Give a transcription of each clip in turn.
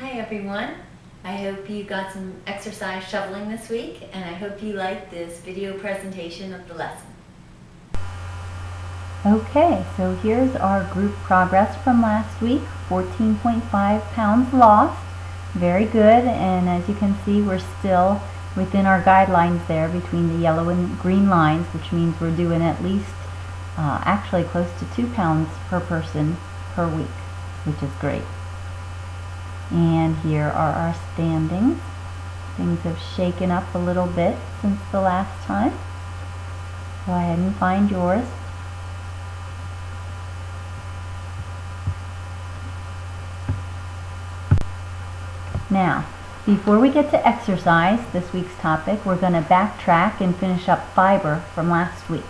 Hi everyone. I hope you got some exercise shoveling this week, and I hope you liked this video presentation of the lesson. Okay, so here's our group progress from last week. 14.5 pounds lost. Very good, and as you can see, we're still within our guidelines there between the yellow and green lines, which means we're doing at least actually close to 2 pounds per person per week, which is great. And here are our standings. Things have shaken up a little bit since the last time. Go ahead and find yours. Now, before we get to exercise, this week's topic, we're going to backtrack and finish up fiber from last week.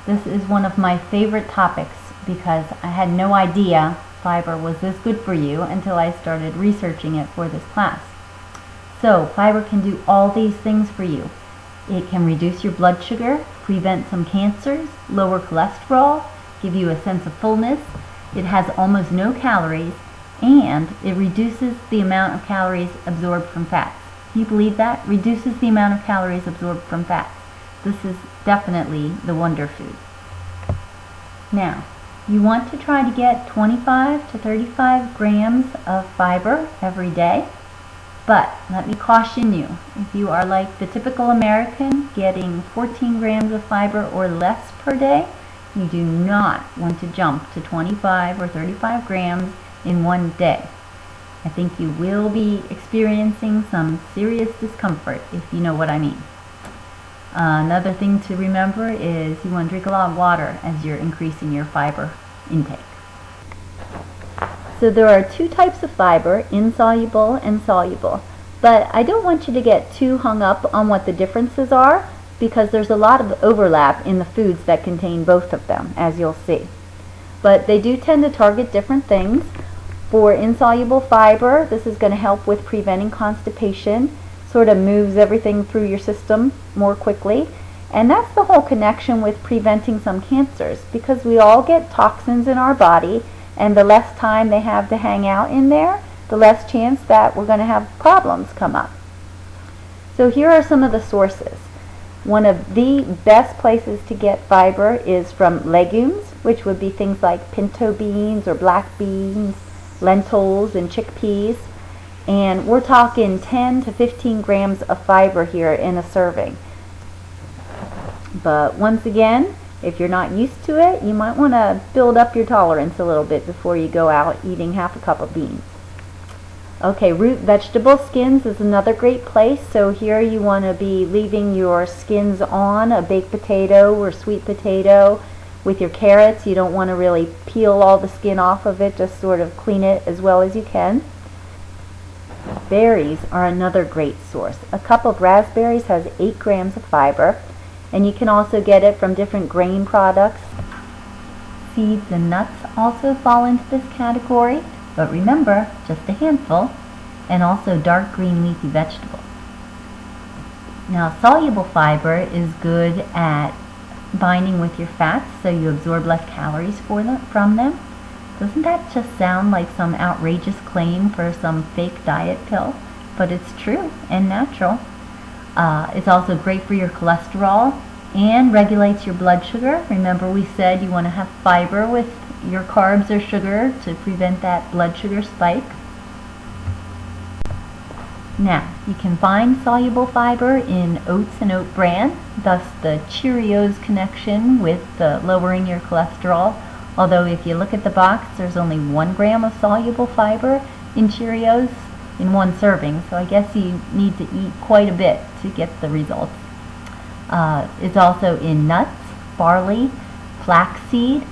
This is one of my favorite topics because I had no idea fiber was this good for you until I started researching it for this class. So, fiber can do all these things for you. It can reduce your blood sugar, prevent some cancers, lower cholesterol, give you a sense of fullness. It has almost no calories, and it reduces the amount of calories absorbed from fats. Can you believe that? Reduces the amount of calories absorbed from fats. This is definitely the wonder food. Now, you want to try to get 25 to 35 grams of fiber every day. But let me caution you, if you are like the typical American getting 14 grams of fiber or less per day, you do not want to jump to 25 or 35 grams in one day. I think you will be experiencing some serious discomfort, if you know what I mean. Another thing to remember is you want to drink a lot of water as you're increasing your fiber intake. So there are two types of fiber, insoluble and soluble. But I don't want you to get too hung up on what the differences are, because there's a lot of overlap in the foods that contain both of them, as you'll see. But they do tend to target different things. For insoluble fiber, this is going to help with preventing constipation, sort of moves everything through your system more quickly. And that's the whole connection with preventing some cancers, because we all get toxins in our body, and the less time they have to hang out in there, the less chance that we're going to have problems come up. So here are some of the sources. One of the best places to get fiber is from legumes, which would be things like pinto beans or black beans, lentils and chickpeas. And we're talking 10 to 15 grams of fiber here in a serving. But once again, if you're not used to it, you might want to build up your tolerance a little bit before you go out eating half a cup of beans. Okay, root vegetable skins is another great place. So here you want to be leaving your skins on a baked potato or sweet potato. With your carrots, you don't want to really peel all the skin off of it, just sort of clean it as well as you can. Berries are another great source. A cup of raspberries has 8 grams of fiber, and you can also get it from different grain products. Seeds and nuts also fall into this category, but remember, just a handful, and also dark green leafy vegetables. Now, soluble fiber is good at binding with your fats, so you absorb less calories from them. Doesn't that just sound like some outrageous claim for some fake diet pill? But it's true and natural. It's also great for your cholesterol and regulates your blood sugar. Remember, we said you want to have fiber with your carbs or sugar to prevent that blood sugar spike. Now, you can find soluble fiber in oats and oat bran, thus the Cheerios connection with lowering your cholesterol. Although if you look at the box, there's only 1 gram of soluble fiber in Cheerios in one serving, so I guess you need to eat quite a bit to get the results. It's also in nuts, barley, flaxseed.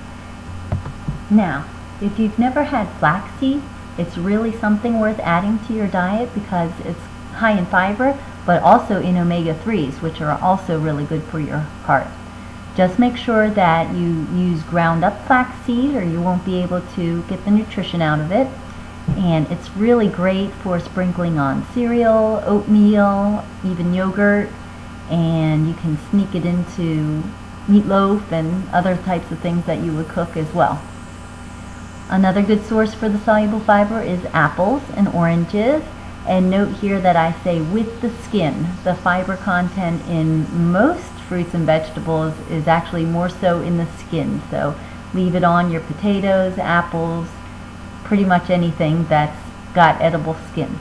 Now, if you've never had flaxseed, it's really something worth adding to your diet because it's high in fiber, but also in omega-3s, which are also really good for your heart. Just make sure that you use ground up flaxseed or you won't be able to get the nutrition out of it. And it's really great for sprinkling on cereal, oatmeal, even yogurt, and you can sneak it into meatloaf and other types of things that you would cook as well. Another good source for the soluble fiber is apples and oranges. And note here that I say with the skin. The fiber content in most fruits and vegetables is actually more so in the skin. So leave it on your potatoes, apples, pretty much anything that's got edible skin.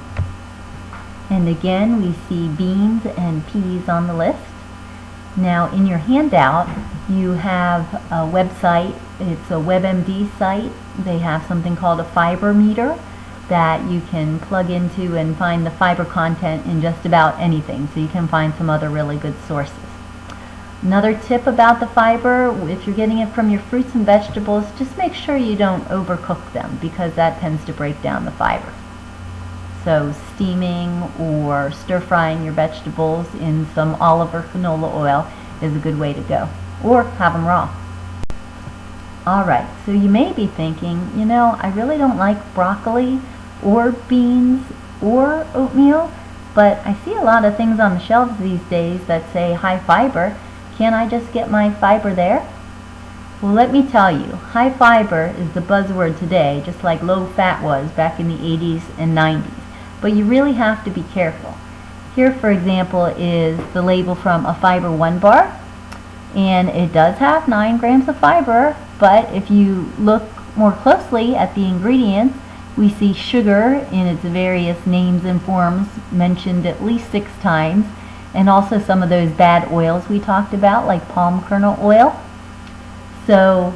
And again, we see beans and peas on the list. Now in your handout, you have a website. It's a WebMD site. They have something called a fiber meter that you can plug into and find the fiber content in just about anything. So you can find some other really good sources. Another tip about the fiber, if you're getting it from your fruits and vegetables, just make sure you don't overcook them because that tends to break down the fiber. So steaming or stir frying your vegetables in some olive or canola oil is a good way to go. Or have them raw. Alright, so you may be thinking, I really don't like broccoli or beans or oatmeal, but I see a lot of things on the shelves these days that say high fiber. Can't I just get my fiber there? Well, let me tell you, high fiber is the buzzword today, just like low fat was back in the 80s and 90s. But you really have to be careful. Here, for example, is the label from a Fiber One bar, and it does have 9 grams of fiber, but if you look more closely at the ingredients, we see sugar in its various names and forms mentioned at least 6 times, and also some of those bad oils we talked about, like palm kernel oil. So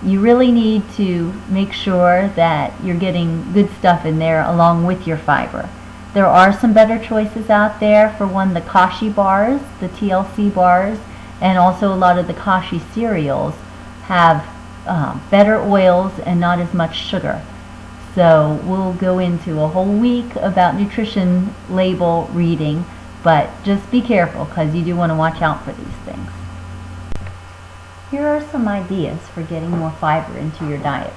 you really need to make sure that you're getting good stuff in there along with your fiber. There are some better choices out there. For one, the Kashi bars, the TLC bars, and also a lot of the Kashi cereals have better oils and not as much sugar. So we'll go into a whole week about nutrition label reading, but just be careful because you do want to watch out for these things. Here are some ideas for getting more fiber into your diet.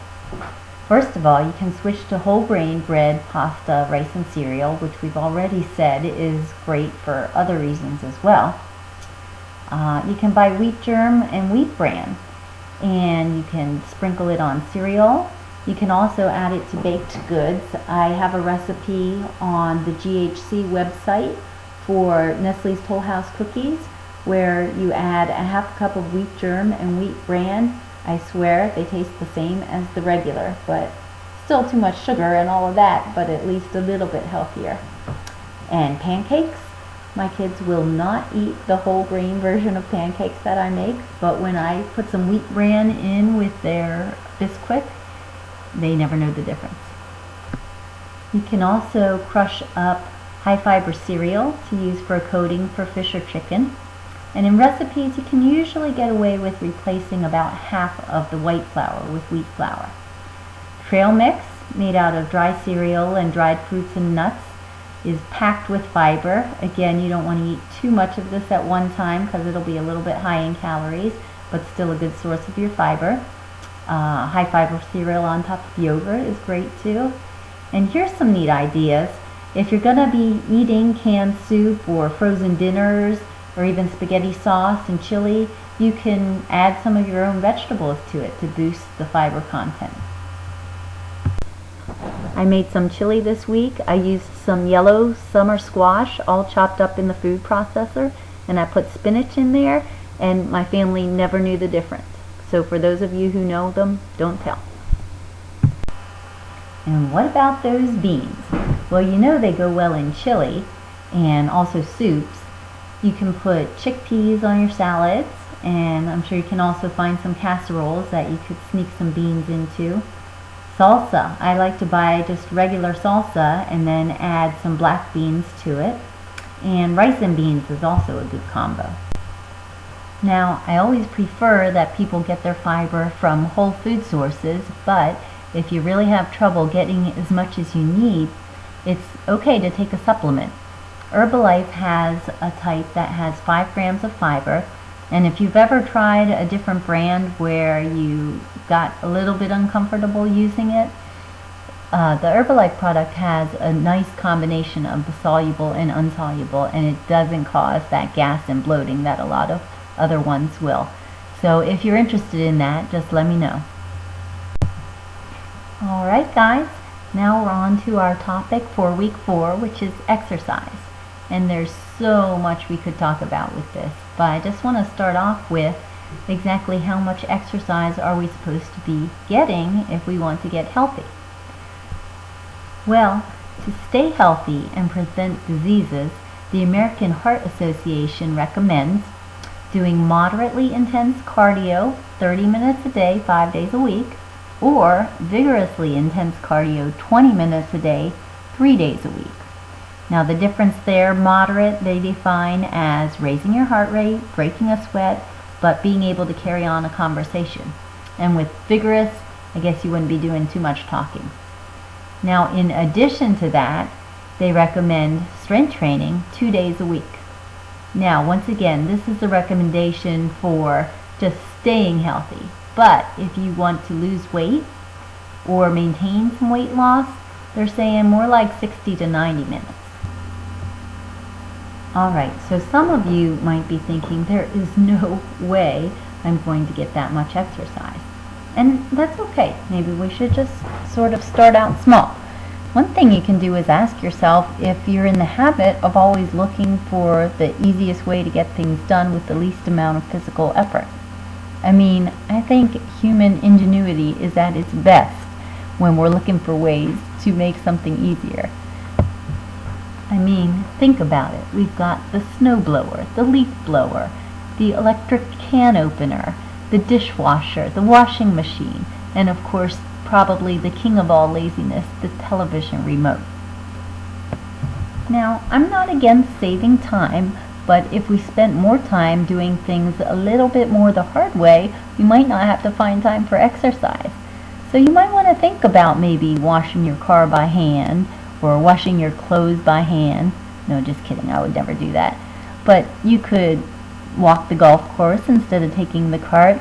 First of all, you can switch to whole grain bread, pasta, rice, and cereal, which we've already said is great for other reasons as well. You can buy wheat germ and wheat bran, and you can sprinkle it on cereal. You can also add it to baked goods. I have a recipe on the GHC website for Nestle's Toll House cookies, where you add a half cup of wheat germ and wheat bran. I swear they taste the same as the regular, but still too much sugar and all of that, but at least a little bit healthier. And pancakes. My kids will not eat the whole grain version of pancakes that I make, but when I put some wheat bran in with their Bisquick, they never know the difference. You can also crush up high fiber cereal to use for a coating for fish or chicken. And in recipes, you can usually get away with replacing about half of the white flour with wheat flour. Trail mix, made out of dry cereal and dried fruits and nuts, is packed with fiber. Again, you don't want to eat too much of this at one time because it'll be a little bit high in calories, but still a good source of your fiber. High fiber cereal on top of yogurt is great too. And here's some neat ideas. If you're going to be eating canned soup or frozen dinners or even spaghetti sauce and chili, you can add some of your own vegetables to it to boost the fiber content. I made some chili this week. I used some yellow summer squash all chopped up in the food processor, and I put spinach in there, and my family never knew the difference. So for those of you who know them, don't tell. And what about those beans? Well, you know they go well in chili and also soups. You can put chickpeas on your salads, and I'm sure you can also find some casseroles that you could sneak some beans into. Salsa. I like to buy just regular salsa and then add some black beans to it. And rice and beans is also a good combo. Now, I always prefer that people get their fiber from whole food sources, but if you really have trouble getting as much as you need, it's okay to take a supplement. Herbalife has a type that has 5 grams of fiber, and if you've ever tried a different brand where you got a little bit uncomfortable using it, the Herbalife product has a nice combination of the soluble and insoluble, and it doesn't cause that gas and bloating that a lot of other ones will. So if you're interested in that, just let me know. Alright guys, now we're on to our topic for week 4, which is exercise. And there's so much we could talk about with this, but I just want to start off with exactly how much exercise are we supposed to be getting if we want to get healthy. Well, to stay healthy and prevent diseases, the American Heart Association recommends doing moderately intense cardio 30 minutes a day, 5 days a week, or vigorously intense cardio 20 minutes a day, 3 days a week. Now the difference there, moderate, they define as raising your heart rate, breaking a sweat, but being able to carry on a conversation. And with vigorous, I guess you wouldn't be doing too much talking. Now in addition to that, they recommend strength training 2 days a week. Now once again, this is a recommendation for just staying healthy. But if you want to lose weight or maintain some weight loss, they're saying more like 60 to 90 minutes. Alright, so some of you might be thinking there is no way I'm going to get that much exercise. And that's okay. Maybe we should just sort of start out small. One thing you can do is ask yourself if you're in the habit of always looking for the easiest way to get things done with the least amount of physical effort. I mean, I think human ingenuity is at its best when we're looking for ways to make something easier. I mean, think about it. We've got the snowblower, the leaf blower, the electric can opener, the dishwasher, the washing machine, and of course, probably the king of all laziness, the television remote. Now, I'm not against saving time, but if we spent more time doing things a little bit more the hard way, we might not have to find time for exercise. So you might want to think about maybe washing your car by hand, or washing your clothes by hand. No, just kidding, I would never do that. But you could walk the golf course instead of taking the cart.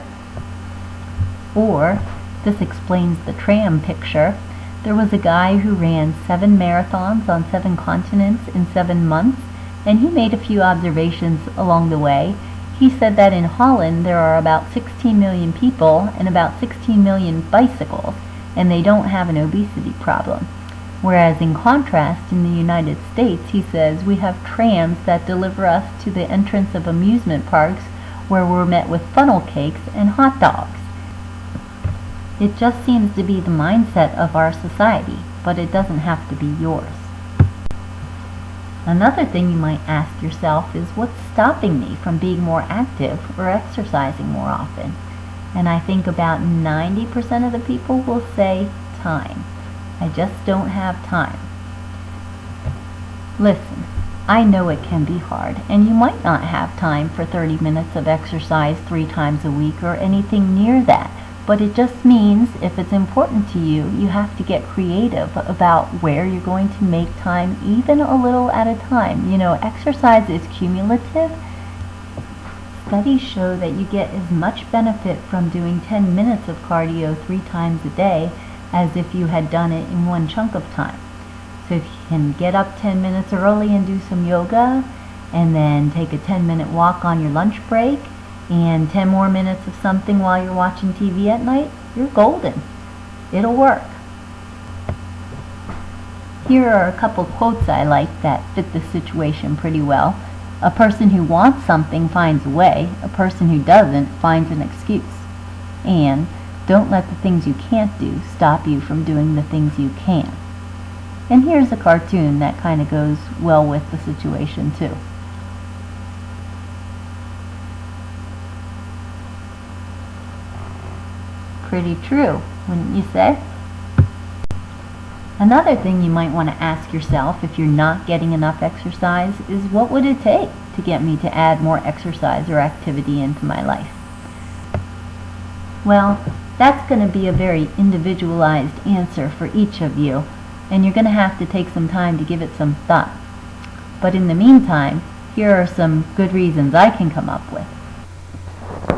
Or, this explains the tram picture. There was a guy who ran 7 marathons on 7 continents in 7 months, and he made a few observations along the way. He said that in Holland there are about 16 million people and about 16 million bicycles, and they don't have an obesity problem. Whereas in contrast, in the United States, he says, we have trams that deliver us to the entrance of amusement parks where we're met with funnel cakes and hot dogs. It just seems to be the mindset of our society, but it doesn't have to be yours. Another thing you might ask yourself is, what's stopping me from being more active or exercising more often? And I think about 90% of the people will say time. I just don't have time. Listen, I know it can be hard, and you might not have time for 30 minutes of exercise 3 times a week or anything near that, but it just means if it's important to you, you have to get creative about where you're going to make time, even a little at a time. You know, exercise is cumulative. Studies show that you get as much benefit from doing 10 minutes of cardio 3 times a day as if you had done it in one chunk of time. So if you can get up 10 minutes early and do some yoga, and then take a 10-minute walk on your lunch break, and 10 more minutes of something while you're watching TV at night, you're golden. It'll work. Here are a couple quotes I like that fit the situation pretty well. A person who wants something finds a way. A person who doesn't finds an excuse. And don't let the things you can't do stop you from doing the things you can. And here's a cartoon that kind of goes well with the situation too. Pretty true, wouldn't you say? Another thing you might want to ask yourself if you're not getting enough exercise is, what would it take to get me to add more exercise or activity into my life? Well, that's going to be a very individualized answer for each of you, and you're going to have to take some time to give it some thought. But in the meantime, here are some good reasons I can come up with.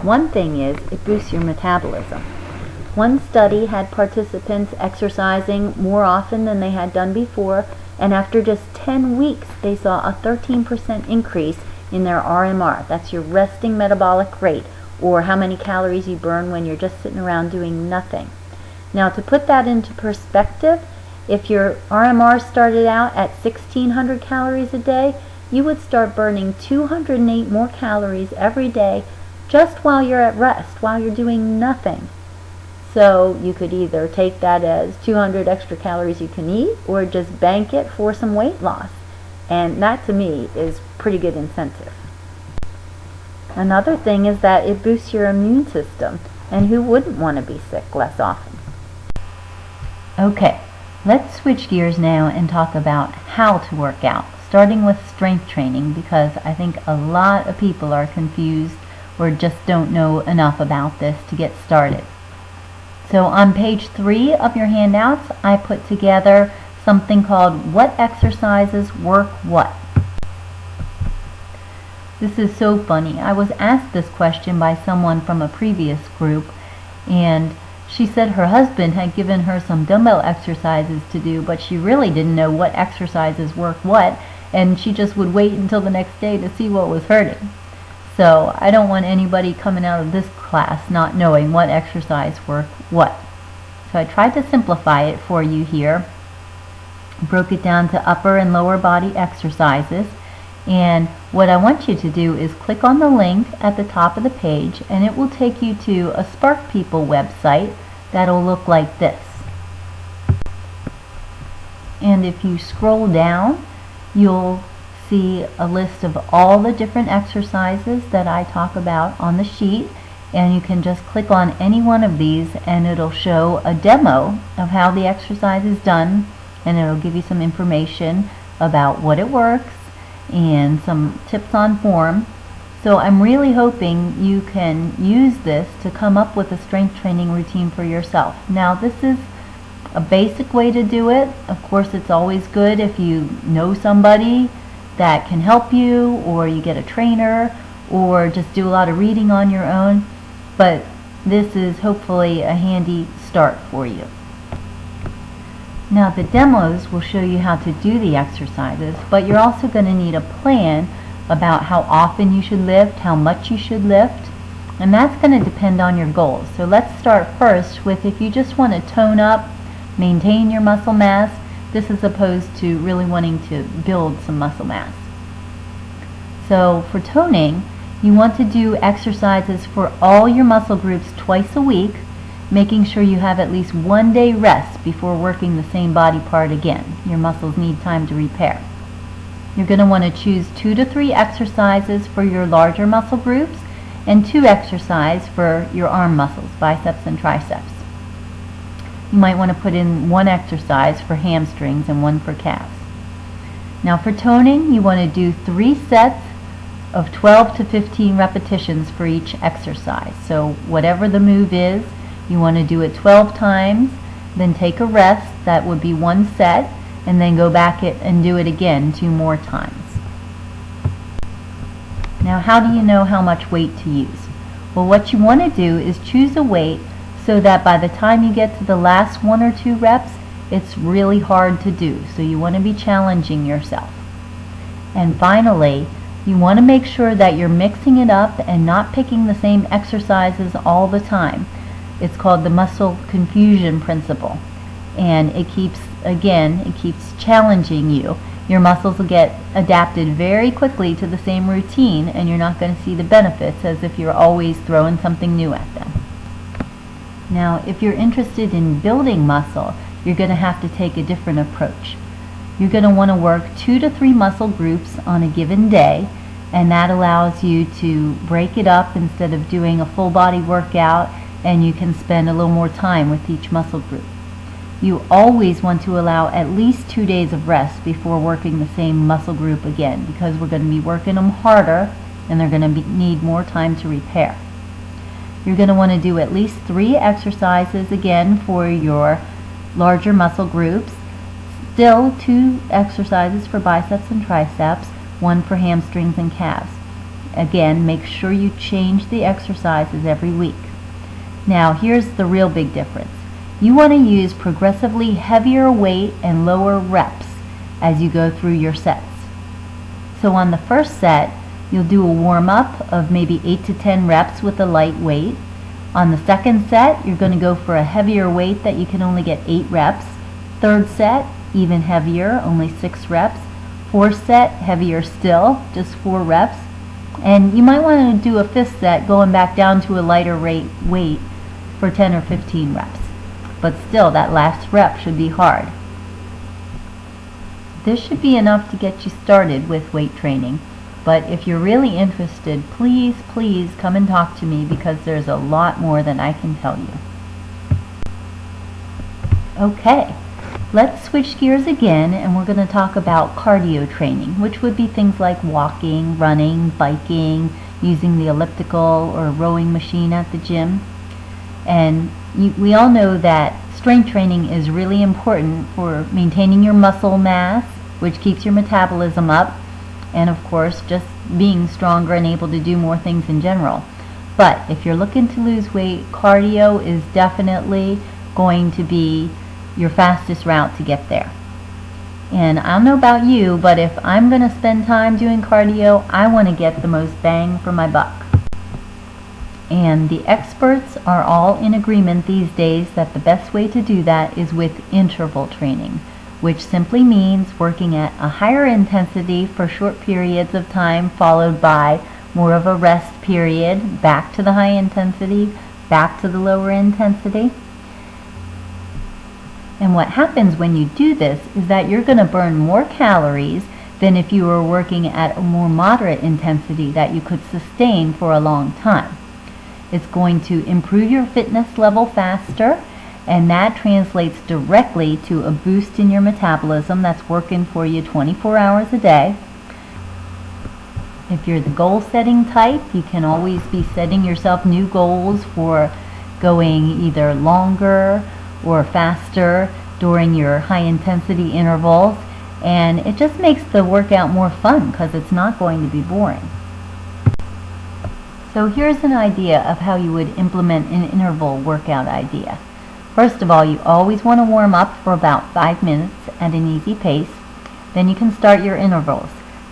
One thing is, it boosts your metabolism. One study had participants exercising more often than they had done before, and after just 10 weeks, they saw a 13% increase in their RMR. That's your resting metabolic rate, or how many calories you burn when you're just sitting around doing nothing. Now, to put that into perspective, if your RMR started out at 1,600 calories a day, you would start burning 208 more calories every day just while you're at rest, while you're doing nothing. So you could either take that as 200 extra calories you can eat, or just bank it for some weight loss. And that, to me, is pretty good incentive. Another thing is that it boosts your immune system, and who wouldn't want to be sick less often? Okay, let's switch gears now and talk about how to work out, starting with strength training, because I think a lot of people are confused or just don't know enough about this to get started. So on page 3 of your handouts, I put together something called What Exercises Work What. This is so funny. I was asked this question by someone from a previous group, and she said her husband had given her some dumbbell exercises to do, but she really didn't know what exercises work what, and she just would wait until the next day to see what was hurting. So I don't want anybody coming out of this class not knowing what exercise work what. So I tried to simplify it for you here. Broke it down to upper and lower body exercises. And what I want you to do is click on the link at the top of the page, and it will take you to a Spark People website that'll look like this. And if you scroll down, you'll see a list of all the different exercises that I talk about on the sheet, and you can just click on any one of these and it'll show a demo of how the exercise is done, and it'll give you some information about what it works and some tips on form. So I'm really hoping you can use this to come up with a strength training routine for yourself. Now, this is a basic way to do it. Of course, it's always good if you know somebody that can help you, or you get a trainer, or just do a lot of reading on your own. But this is hopefully a handy start for you. Now, the demos will show you how to do the exercises, but you're also going to need a plan about how often you should lift, how much you should lift, and that's going to depend on your goals. So let's start first with if you just want to tone up, maintain your muscle mass. This is opposed to really wanting to build some muscle mass. So for toning, you want to do exercises for all your muscle groups twice a week, making sure you have at least 1 day rest before working the same body part again. Your muscles need time to repair. You're going to want to choose 2 to 3 exercises for your larger muscle groups and 2 exercises for your arm muscles, biceps and triceps. You might want to put in 1 exercise for hamstrings and 1 for calves. Now for toning, you want to do 3 sets of 12 to 15 repetitions for each exercise. So whatever the move is, you want to do it 12 times, then take a rest. That would be 1 set, and then go back and do it again 2 more times. Now, how do you know how much weight to use? Well, what you want to do is choose a weight so that by the time you get to the last 1 or 2 reps, it's really hard to do. So you want to be challenging yourself. And finally, you want to make sure that you're mixing it up and not picking the same exercises all the time. It's called the muscle confusion principle. And it keeps challenging you. Your muscles will get adapted very quickly to the same routine, and you're not going to see the benefits as if you're always throwing something new at them. Now, if you're interested in building muscle, you're going to have to take a different approach. You're going to want to work 2 to 3 muscle groups on a given day, and that allows you to break it up instead of doing a full body workout, and you can spend a little more time with each muscle group. You always want to allow at least 2 days of rest before working the same muscle group again, because we're going to be working them harder and they're going to need more time to repair. You're going to want to do at least 3 exercises again for your larger muscle groups. Still 2 exercises for biceps and triceps, 1 for hamstrings and calves. Again, make sure you change the exercises every week. Now, here's the real big difference. You want to use progressively heavier weight and lower reps as you go through your sets. So on the first set, you'll do a warm-up of maybe 8 to 10 reps with a light weight. On the second set, you're going to go for a heavier weight that you can only get 8 reps. Third set, even heavier, only 6 reps. Fourth set, heavier still, just 4 reps. And you might want to do a fifth set going back down to a lighter weight for 10 or 15 reps. But still, that last rep should be hard. This should be enough to get you started with weight training. But if you're really interested, please come and talk to me, because there's a lot more than I can tell you. Okay, let's switch gears again, and we're going to talk about cardio training, which would be things like walking, running, biking, using the elliptical or rowing machine at the gym. And we all know that strength training is really important for maintaining your muscle mass, which keeps your metabolism up, and of course just being stronger and able to do more things in general. But if you're looking to lose weight, cardio is definitely going to be your fastest route to get there. And I don't know about you, but if I'm going to spend time doing cardio, I want to get the most bang for my buck. And the experts are all in agreement these days that the best way to do that is with interval training, which simply means working at a higher intensity for short periods of time, followed by more of a rest period, back to the high intensity, back to the lower intensity. And what happens when you do this is that you're going to burn more calories than if you were working at a more moderate intensity that you could sustain for a long time. It's going to improve your fitness level faster, and that translates directly to a boost in your metabolism that's working for you 24 hours a day. If you're the goal setting type, you can always be setting yourself new goals for going either longer or faster during your high intensity intervals, and it just makes the workout more fun because it's not going to be boring. So here's an idea of how you would implement an interval workout idea. First of all, you always want to warm up for about 5 minutes at an easy pace. Then you can start your intervals.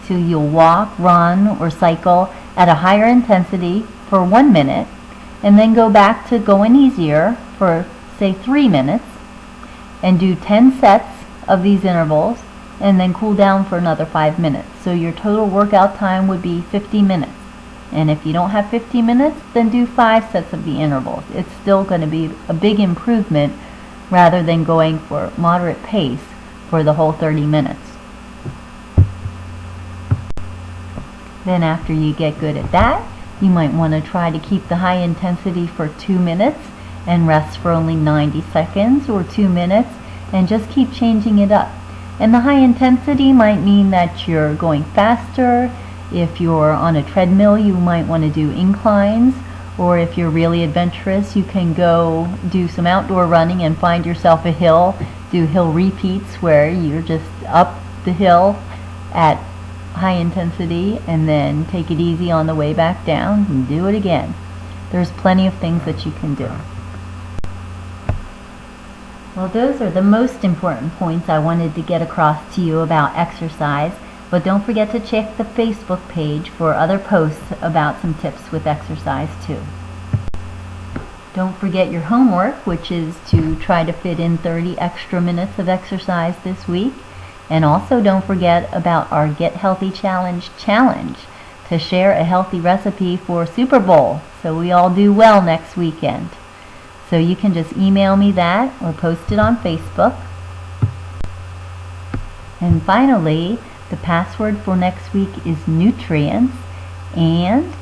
So you'll walk, run, or cycle at a higher intensity for 1 minute, and then go back to going easier for, say, 3 minutes, and do 10 sets of these intervals, and then cool down for another 5 minutes. So your total workout time would be 50 minutes. And if you don't have 50 minutes, then do 5 sets of the intervals. It's still going to be a big improvement rather than going for moderate pace for the whole 30 minutes. Then after you get good at that, you might want to try to keep the high intensity for 2 minutes and rest for only 90 seconds or 2 minutes, and just keep changing it up. And the high intensity might mean that you're going faster. If you're on a treadmill, you might want to do inclines, or if you're really adventurous, you can go do some outdoor running and find yourself a hill, do hill repeats where you're just up the hill at high intensity and then take it easy on the way back down and do it again. There's plenty of things that you can do. Well, those are the most important points I wanted to get across to you about exercise. But don't forget to check the Facebook page for other posts about some tips with exercise too. Don't forget your homework, which is to try to fit in 30 extra minutes of exercise this week. And also don't forget about our Get Healthy Challenge to share a healthy recipe for Super Bowl so we all do well next weekend. So you can just email me that or post it on Facebook. And finally, the password for next week is nutrients, and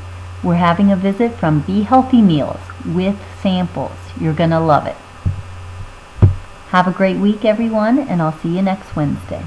we're having a visit from Be Healthy Meals with samples. You're going to love it. Have a great week, everyone, and I'll see you next Wednesday.